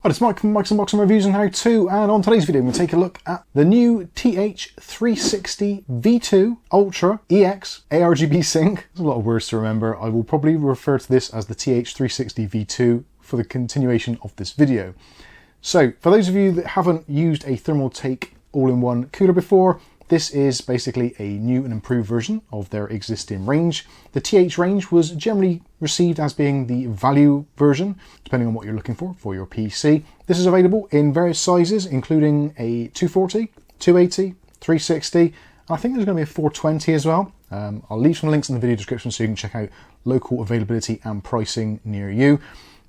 Hi, it's Mike from Mike's Unboxing Reviews and How To, and on today's video we're going to take a look at the new TH360 V2 Ultra EX ARGB sync. There's a lot of words to remember. I will probably refer to this as the TH360 V2 for the continuation of this video. So, for those of you that haven't used a Thermaltake all-in-one cooler before, this is basically a new and improved version of their existing range. The TH range was generally received as being the value version, depending on what you're looking for your PC. This is available in various sizes, including a 240, 280, 360, and I think there's going to be a 420 as well. I'll leave some links in the video description so you can check out local availability and pricing near you.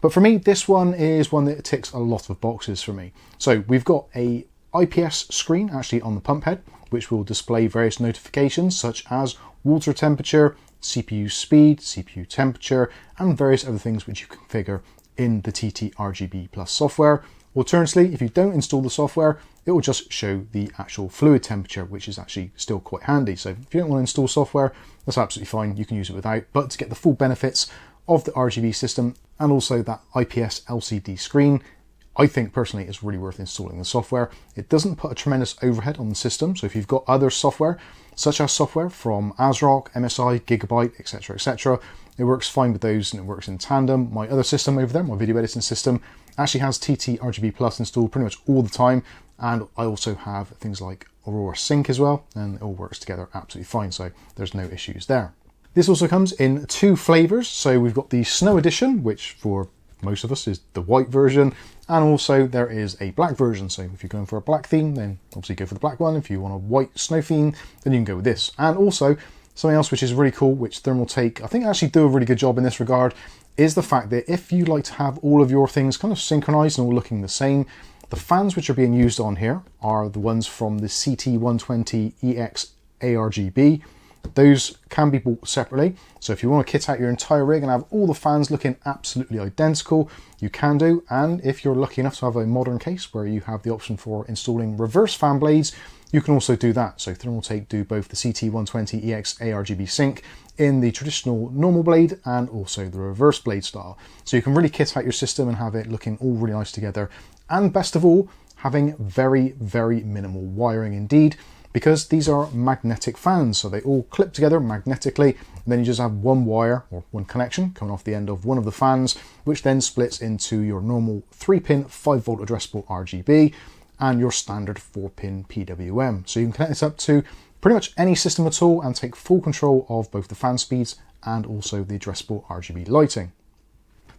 But for me, this one is one that ticks a lot of boxes for me. So we've got a IPS screen actually on the pump head, which will display various notifications such as water temperature, CPU speed, CPU temperature, and various other things which you configure in the TT RGB Plus software. Alternatively, if you don't install the software, it will just show the actual fluid temperature, which is actually still quite handy. So if you don't want to install software, that's absolutely fine. You can use it without, but to get the full benefits of the RGB system and also that IPS LCD screen, I think personally it's really worth installing the software. It doesn't put a tremendous overhead on the system, so if you've got other software, such as software from ASRock, MSI, Gigabyte, etc., it works fine with those and it works in tandem. My other system over there, my video editing system, actually has TT RGB Plus installed pretty much all the time, and I also have things like Aurora Sync as well, and it all works together absolutely fine, so there's no issues there. This also comes in two flavors, so we've got the Snow Edition, which for most of us is the white version, and also there is a black version. So if you're going for a black theme, then obviously go for the black one. If you want a white snow theme, then you can go with this. And also something else which is really cool, which Thermaltake I think actually do a really good job in this regard, is the fact that if you like to have all of your things kind of synchronized and all looking the same, the fans which are being used on here are the ones from the CT120EX ARGB. Those can be bought separately, so if you want to kit out your entire rig and have all the fans looking absolutely identical, you can do. And if you're lucky enough to have a modern case where you have the option for installing reverse fan blades, you can also do that. So Thermaltake do both the CT120EX ARGB sync in the traditional normal blade and also the reverse blade style. So you can really kit out your system and have it looking all really nice together. And best of all, having very, very minimal wiring indeed, because these are magnetic fans, so they all clip together magnetically, and then you just have one wire or one connection coming off the end of one of the fans, which then splits into your normal 3-pin 5-volt addressable RGB and your standard 4-pin PWM. So you can connect this up to pretty much any system at all and take full control of both the fan speeds and also the addressable RGB lighting.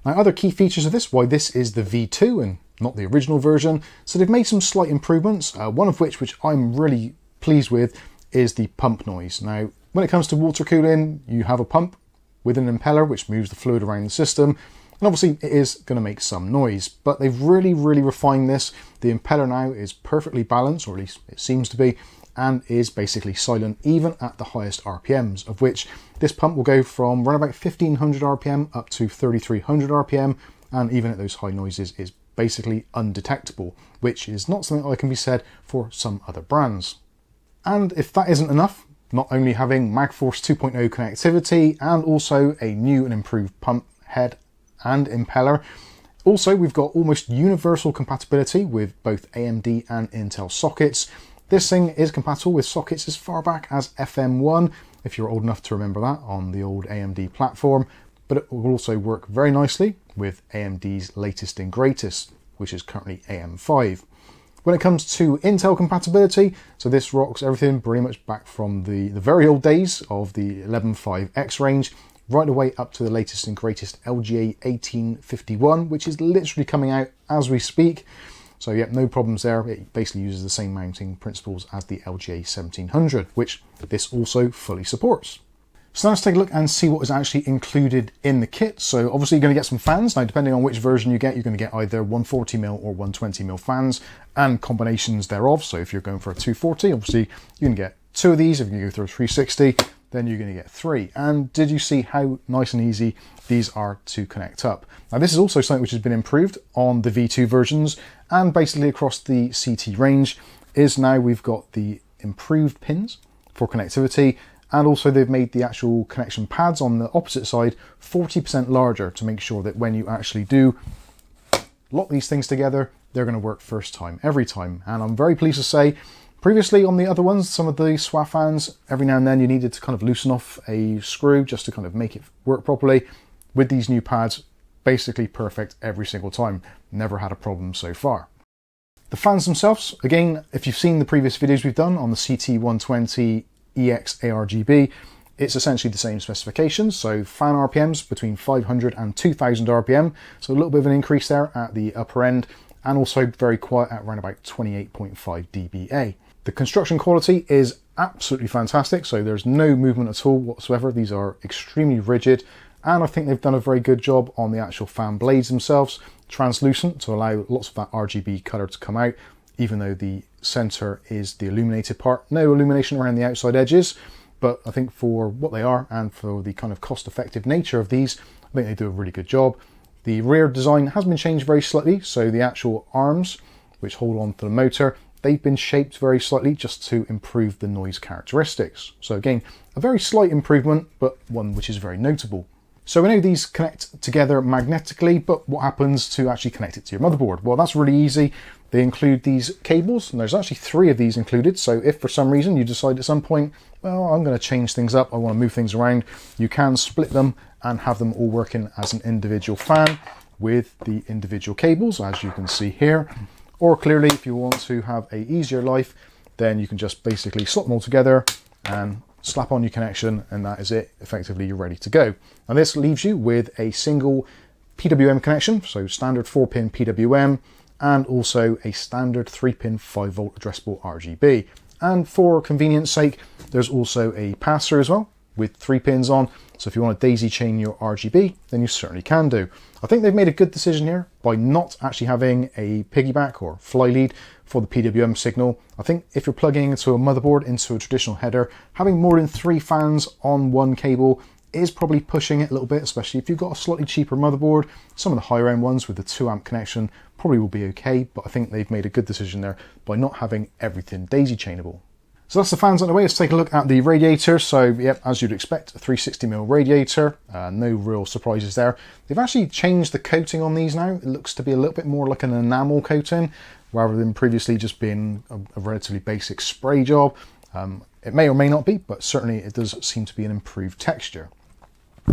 Now, other key features of this, why this is the V2 and not the original version, so they've made some slight improvements, one of which I'm really pleased with, is the pump noise. Now, when it comes to water cooling, you have a pump with an impeller which moves the fluid around the system, and obviously it is going to make some noise, but they've really refined this. The impeller now is perfectly balanced, or at least it seems to be, and is basically silent even at the highest RPMs, of which this pump will go from around about 1500 RPM up to 3300 RPM, and even at those high noises is basically undetectable, which is not something that can be said for some other brands. And if that isn't enough, not only having Magforce 2.0 connectivity and also a new and improved pump head and impeller, also we've got almost universal compatibility with both AMD and Intel sockets. This thing is compatible with sockets as far back as FM1, if you're old enough to remember that on the old AMD platform, but it will also work very nicely with AMD's latest and greatest, which is currently AM5. When it comes to Intel compatibility, so this rocks everything pretty much back from the very old days of the 11.5X range, right away up to the latest and greatest LGA 1851, which is literally coming out as we speak. So yeah, no problems there. It basically uses the same mounting principles as the LGA 1700, which this also fully supports. So now let's take a look and see what is actually included in the kit. So obviously you're going to get some fans. Now, depending on which version you get, you're going to get either 140mm or 120mm fans and combinations thereof. So if you're going for a 240, obviously you're going to get 2 of these. If you go through a 360, then you're going to get 3. And did you see how nice and easy these are to connect up? Now, this is also something which has been improved on the V2 versions and basically across the CT range, is now we've got the improved pins for connectivity. And also they've made the actual connection pads on the opposite side 40% larger to make sure that when you actually do lock these things together, they're going to work first time, every time. And I'm very pleased to say, previously on the other ones, some of the SWA fans, every now and then you needed to kind of loosen off a screw just to kind of make it work properly. With these new pads, basically perfect every single time. Never had a problem so far. The fans themselves, again, if you've seen the previous videos we've done on the CT120EX ARGB, it's essentially the same specifications. So fan RPMs between 500 and 2000 RPM. So a little bit of an increase there at the upper end, and also very quiet at around about 28.5 dBA. The construction quality is absolutely fantastic. So there's no movement at all whatsoever. These are extremely rigid. And I think they've done a very good job on the actual fan blades themselves, translucent to allow lots of that RGB colour to come out, even though the centre is the illuminated part. No illumination around the outside edges, but I think for what they are and for the kind of cost-effective nature of these, I think they do a really good job. The rear design has been changed very slightly, so the actual arms, which hold on to the motor, they've been shaped very slightly just to improve the noise characteristics. So again, a very slight improvement, but one which is very notable. So we know these connect together magnetically, but what happens to actually connect it to your motherboard? Well, that's really easy. They include these cables, and there's actually 3 of these included. So if for some reason you decide at some point, well, I'm going to change things up, I want to move things around, you can split them and have them all working as an individual fan with the individual cables, as you can see here. Or clearly, if you want to have a easier life, then you can just basically slot them all together and slap on your connection, and that is it. Effectively, you're ready to go. And this leaves you with a single PWM connection, so standard 4-pin PWM, and also a standard 3-pin 5-volt addressable RGB. And for convenience sake, there's also a pass-through as well with 3 pins on. So if you want to daisy chain your RGB, then you certainly can do. I think they've made a good decision here by not actually having a piggyback or fly lead for the PWM signal. I think if you're plugging into a motherboard into a traditional header, having more than 3 fans on one cable is probably pushing it a little bit, especially if you've got a slightly cheaper motherboard. Some of the higher end ones with the 2-amp connection probably will be okay, but I think they've made a good decision there by not having everything daisy chainable. So that's the fans on the way. Let's take a look at the radiator. So yep, as you'd expect, a 360mm radiator. No real surprises there. They've actually changed the coating on these now. It looks to be a little bit more like an enamel coating, rather than previously just being a relatively basic spray job. It may or may not be, but certainly it does seem to be an improved texture.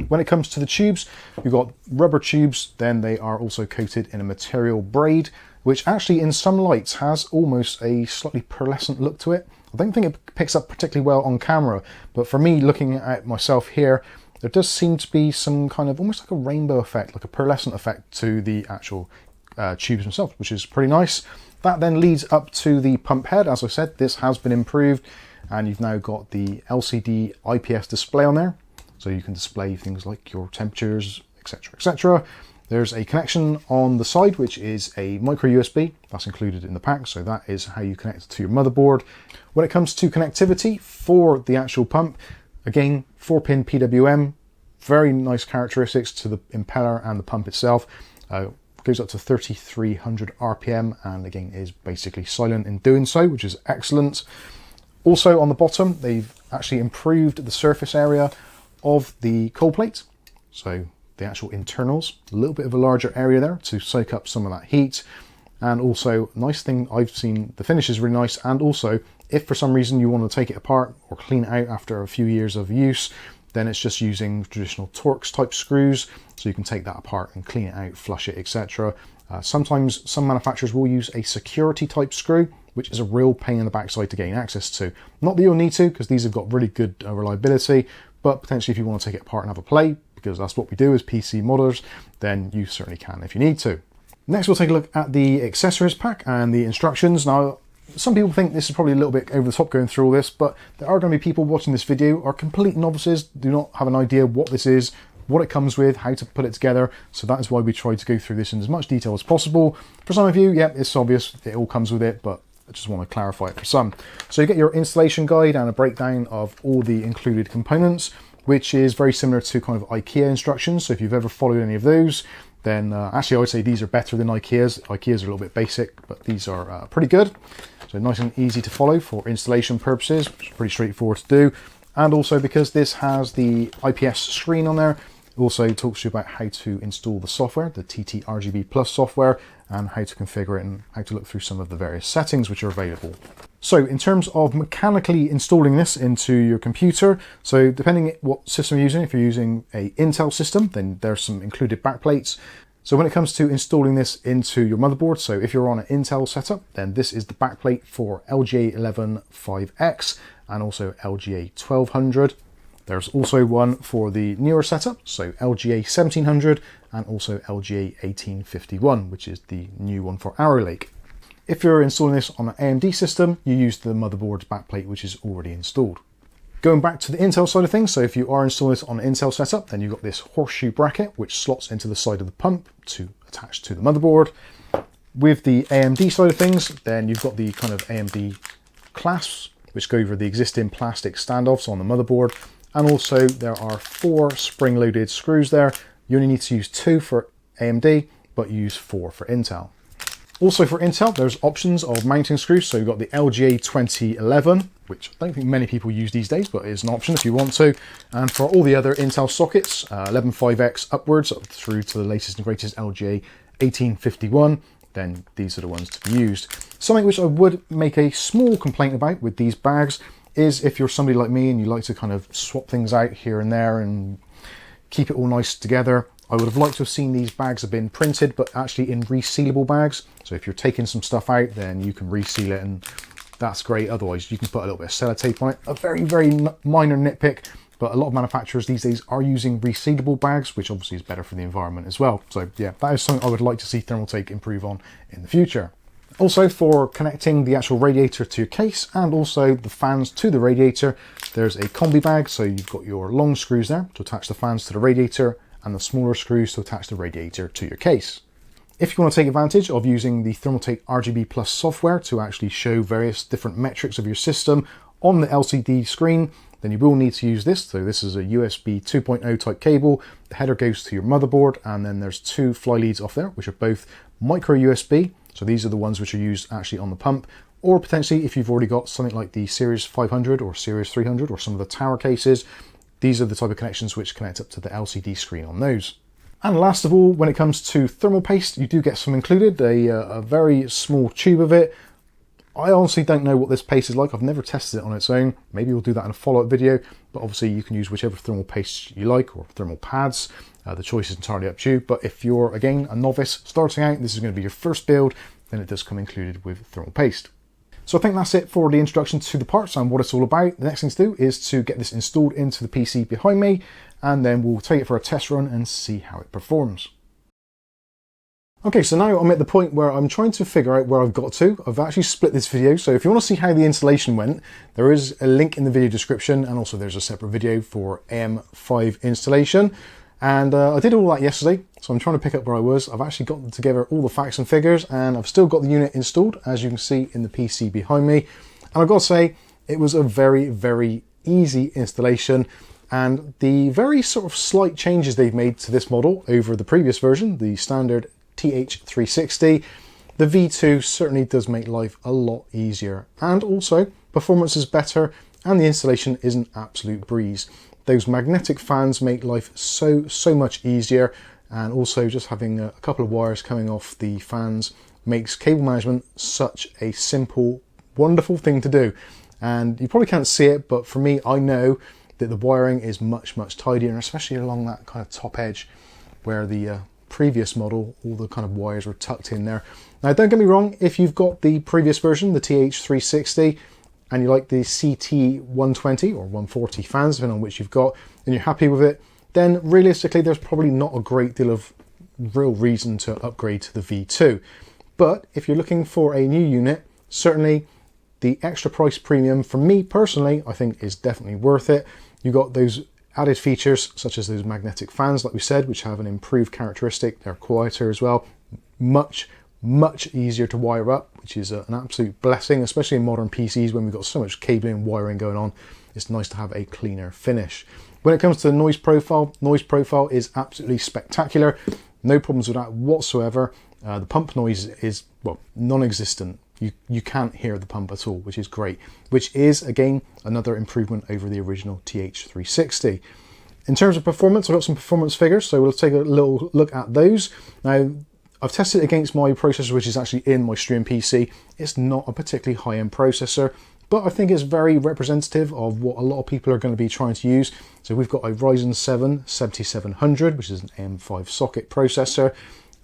When it comes to the tubes, we've got rubber tubes, then they are also coated in a material braid, which actually in some lights has almost a slightly pearlescent look to it. I don't think it picks up particularly well on camera, but for me looking at myself here, there does seem to be some kind of almost like a rainbow effect, like a pearlescent effect to the actual tubes themselves, which is pretty nice. That then leads up to the pump head. As I said, this has been improved, and you've now got the LCD IPS display on there, so you can display things like your temperatures, etc., etc. There's a connection on the side, which is a micro USB. That's included in the pack, so that is how you connect it to your motherboard. When it comes to connectivity for the actual pump, again, 4-pin PWM, very nice characteristics to the impeller and the pump itself. Goes up to 3300 RPM, and again is basically silent in doing so, which is excellent. Also on the bottom, they've actually improved the surface area of the cold plate. So the actual internals, a little bit of a larger area there to soak up some of that heat. And also, nice thing I've seen, the finish is really nice. And also, if for some reason you want to take it apart or clean it out after a few years of use, then it's just using traditional Torx type screws. So you can take that apart and clean it out, flush it, etc. Sometimes some manufacturers will use a security type screw, which is a real pain in the backside to gain access to. Not that you'll need to, because these have got really good reliability, but potentially if you want to take it apart and have a play, because that's what we do as PC modders, then you certainly can if you need to. Next, we'll take a look at the accessories pack and the instructions. Now, some people think this is probably a little bit over the top going through all this, but there are going to be people watching this video are complete novices, do not have an idea what this is, what it comes with, how to put it together. So that is why we try to go through this in as much detail as possible. For some of you, yeah, it's obvious, it all comes with it, but I just want to clarify it for some. So you get your installation guide and a breakdown of all the included components, which is very similar to kind of IKEA instructions. So if you've ever followed any of those, then actually I would say these are better than IKEA's. IKEA's are a little bit basic, but these are pretty good. So nice and easy to follow for installation purposes, which is pretty straightforward to do. And also because this has the IPS screen on there, it also talks to you about how to install the software, the TT RGB Plus software, and how to configure it and how to look through some of the various settings which are available. So in terms of mechanically installing this into your computer, so depending what system you're using, if you're using an Intel system, then there's some included backplates. So when it comes to installing this into your motherboard, so if you're on an Intel setup, then this is the backplate for LGA 115X and also LGA 1200. There's also one for the newer setup, so LGA 1700 and also LGA 1851, which is the new one for Arrow Lake. If you're installing this on an AMD system, you use the motherboard's backplate, which is already installed. Going back to the Intel side of things, so if you are installing this on an Intel setup, then you've got this horseshoe bracket, which slots into the side of the pump to attach to the motherboard. With the AMD side of things, then you've got the kind of AMD clasps, which go over the existing plastic standoffs on the motherboard. And also there are 4 spring-loaded screws there. You only need to use 2 for AMD, but use 4 for Intel. Also for Intel, there's options of mounting screws. So you've got the LGA 2011, which I don't think many people use these days, but it's an option if you want to. And for all the other Intel sockets, 115X upwards up through to the latest and greatest LGA 1851, then these are the ones to be used. Something which I would make a small complaint about with these bags is if you're somebody like me and you like to kind of swap things out here and there and keep it all nice together, I would have liked to have seen these bags have been printed, but actually in resealable bags. So if you're taking some stuff out, then you can reseal it, and that's great. Otherwise, you can put a little bit of sellotape on it. A very, very minor nitpick, but a lot of manufacturers these days are using resealable bags, which obviously is better for the environment as well. So yeah, that is something I would like to see Thermaltake improve on in the future. Also, for connecting the actual radiator to your case and also the fans to the radiator, there's a combi bag. So you've got your long screws there to attach the fans to the radiator and the smaller screws to attach the radiator to your case. If you want to take advantage of using the Thermaltake RGB Plus software to actually show various different metrics of your system on the LCD screen, then you will need to use this. So this is a USB 2.0 type cable. The header goes to your motherboard, and then there's 2 fly leads off there, which are both micro USB. So these are the ones which are used actually on the pump, or potentially if you've already got something like the Series 500 or Series 300 or some of the tower cases, these are the type of connections which connect up to the LCD screen on those. And last of all, when it comes to thermal paste, you do get some included, a very small tube of it. I honestly don't know what this paste is like. I've never tested it on its own. Maybe we'll do that in a follow-up video, but obviously you can use whichever thermal paste you like, or thermal pads. The choice is entirely up to you, but if you're, again, a novice starting out, this is going to be your first build, then it does come included with thermal paste. So I think that's it for the introduction to the parts and what it's all about. The next thing to do is to get this installed into the PC behind me, and then we'll take it for a test run and see how it performs. Okay, so now I'm at the point where I'm trying to figure out where I've got to. I've actually split this video, so if you want to see how the installation went, there is a link in the video description, and also there's a separate video for AM5 installation. And I did all that yesterday, so I'm trying to pick up where I was. I've actually got together all the facts and figures, and I've still got the unit installed, as you can see in the PC behind me. And I've got to say, it was a very, very easy installation. And the very sort of slight changes they've made to this model over the previous version, the standard TH360, the V2 certainly does make life a lot easier. And also, performance is better, and the installation is an absolute breeze. Those magnetic fans make life so much easier, and also just having a couple of wires coming off the fans makes cable management such a simple, wonderful thing to do. And you probably can't see it, but for me, I know that the wiring is much tidier, and especially along that kind of top edge where the previous model, all the kind of wires were tucked in there. Now, don't get me wrong, if you've got the previous version, the TH360, and you like the CT120 or 140 fans, depending on which you've got, and you're happy with it, then realistically, there's probably not a great deal of real reason to upgrade to the V2. But if you're looking for a new unit, certainly the extra price premium, for me personally, I think is definitely worth it. You've got those added features, such as those magnetic fans, like we said, which have an improved characteristic. They're quieter as well. Much easier to wire up, which is an absolute blessing, especially in modern PCs when we've got so much cabling and wiring going on. It's nice to have a cleaner finish. When it comes to the noise profile is absolutely spectacular. No problems with that whatsoever. The pump noise is, well, non-existent. You can't hear the pump at all, which is great, which is, again, another improvement over the original TH360. In terms of performance, I've got some performance figures, so we'll take a little look at those. Now, I've tested it against my processor, which is actually in my stream PC. It's not a particularly high-end processor, but I think it's very representative of what a lot of people are going to be trying to use. So we've got a Ryzen 7 7700, which is an M5 socket processor.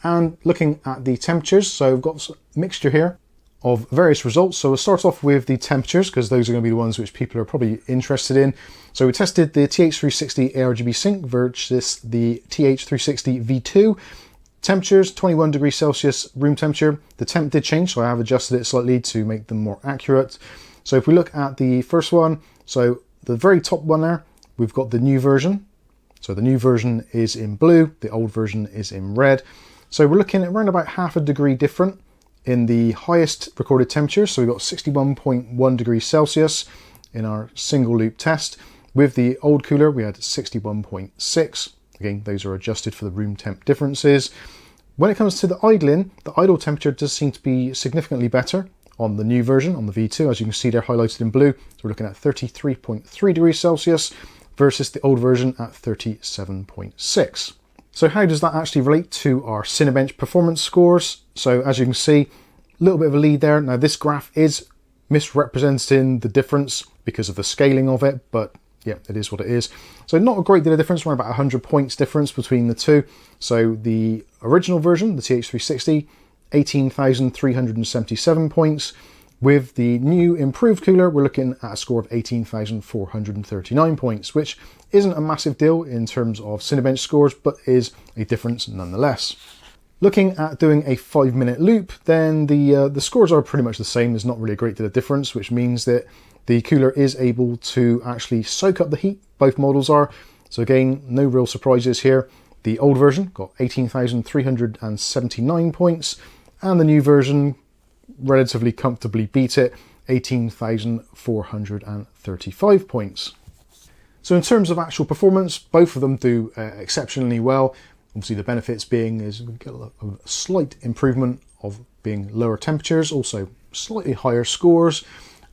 And looking at the temperatures, so we've got a mixture here of various results. So we'll start off with the temperatures, because those are going to be the ones which people are probably interested in. So we tested the TH360 ARGB Sync versus the TH360 V2. Temperatures, 21 degrees Celsius room temperature. The temp did change, so I have adjusted it slightly to make them more accurate. So if we look at the first one, so the very top one there, we've got the new version. So the new version is in blue, the old version is in red. So we're looking at around about half a degree different in the highest recorded temperature. So we've got 61.1 degrees Celsius in our single loop test. With the old cooler, we had 61.6. Again, those are adjusted for the room temp differences. When it comes to the idling, the idle temperature does seem to be significantly better on the new version, on the V2, as you can see they're highlighted in blue. So we're looking at 33.3 degrees Celsius versus the old version at 37.6. So how does that actually relate to our Cinebench performance scores? So as you can see, a little bit of a lead there. Now this graph is misrepresenting the difference because of the scaling of it, but yeah, it is what it is. So not a great deal of difference, around about 100 points difference between the two. So the original version, the TH360, 18,377 points. With the new improved cooler, we're looking at a score of 18,439 points, which isn't a massive deal in terms of Cinebench scores, but is a difference nonetheless. Looking at doing a 5-minute loop, then the scores are pretty much the same. There's not really a great deal of difference, which means that the cooler is able to actually soak up the heat. Both models are. So again, no real surprises here. The old version got 18,379 points, and the new version relatively comfortably beat it, 18,435 points. So in terms of actual performance, both of them do exceptionally well. Obviously the benefits being is we get a slight improvement of being lower temperatures, also slightly higher scores,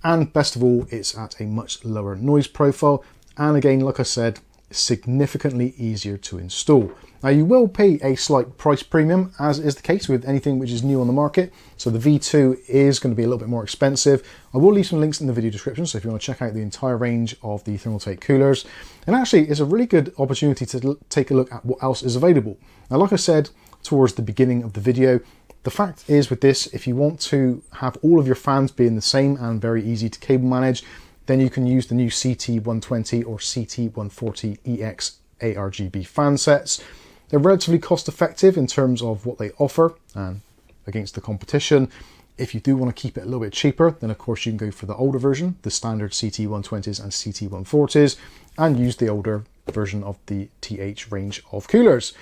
and best of all, it's at a much lower noise profile. And again, like I said, significantly easier to install. Now you will pay a slight price premium, as is the case with anything which is new on the market. So the V2 is going to be a little bit more expensive. I will leave some links in the video description, so if you want to check out the entire range of the Thermaltake coolers. And actually, it's a really good opportunity to take a look at what else is available. Now, like I said towards the beginning of the video, the fact is with this, if you want to have all of your fans being the same and very easy to cable manage, then you can use the new CT120 or CT120EX ARGB fan sets. They're relatively cost effective in terms of what they offer and against the competition. If you do want to keep it a little bit cheaper, then of course you can go for the older version, the standard CT120s and CT140s, and use the older version of the TH range of coolers.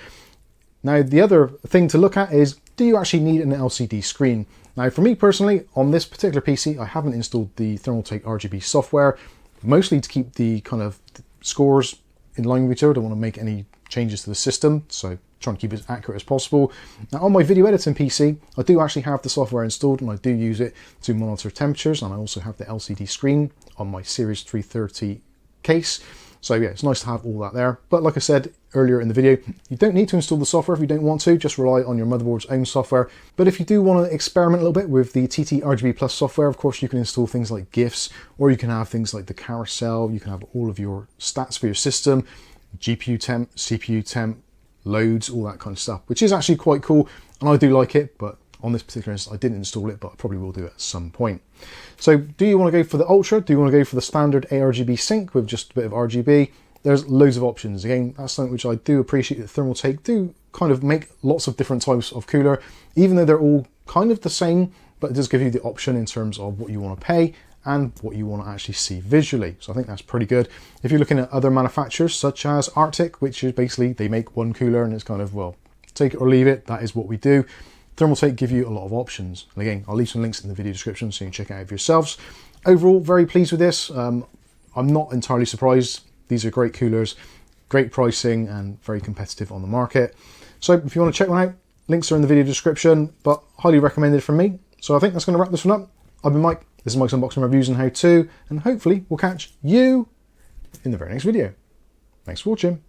Now, the other thing to look at is, do you actually need an LCD screen? Now, for me personally, on this particular PC, I haven't installed the Thermaltake RGB software, mostly to keep the kind of scores in line with each other. I don't want to make any changes to the system, so trying to keep it as accurate as possible. Now, on my video editing PC, I do actually have the software installed, and I do use it to monitor temperatures, and I also have the LCD screen on my Series 330 case. So yeah, it's nice to have all that there. But like I said earlier in the video, you don't need to install the software if you don't want to, just rely on your motherboard's own software. But if you do want to experiment a little bit with the TT RGB Plus software, of course you can install things like GIFs, or you can have things like the carousel, you can have all of your stats for your system, GPU temp, CPU temp, loads, all that kind of stuff, which is actually quite cool, and I do like it. But on this particular instance, I didn't install it, but I probably will do it at some point. So do you want to go for the Ultra? Do you want to go for the standard ARGB sync with just a bit of RGB? There's loads of options. Again, that's something which I do appreciate that Thermaltake do kind of make lots of different types of cooler, even though they're all kind of the same, but it does give you the option in terms of what you want to pay and what you want to actually see visually. So I think that's pretty good. If you're looking at other manufacturers such as Arctic, which is basically they make one cooler and it's kind of, well, take it or leave it, that is what we do. Thermaltake give you a lot of options. And again, I'll leave some links in the video description so you can check it out for yourselves. Overall, very pleased with this. I'm not entirely surprised. These are great coolers, great pricing, and very competitive on the market. So if you want to check one out, links are in the video description, but highly recommended from me. So I think that's going to wrap this one up. I've been Mike. This is Mike's Unboxing Reviews and How To, and hopefully we'll catch you in the very next video. Thanks for watching.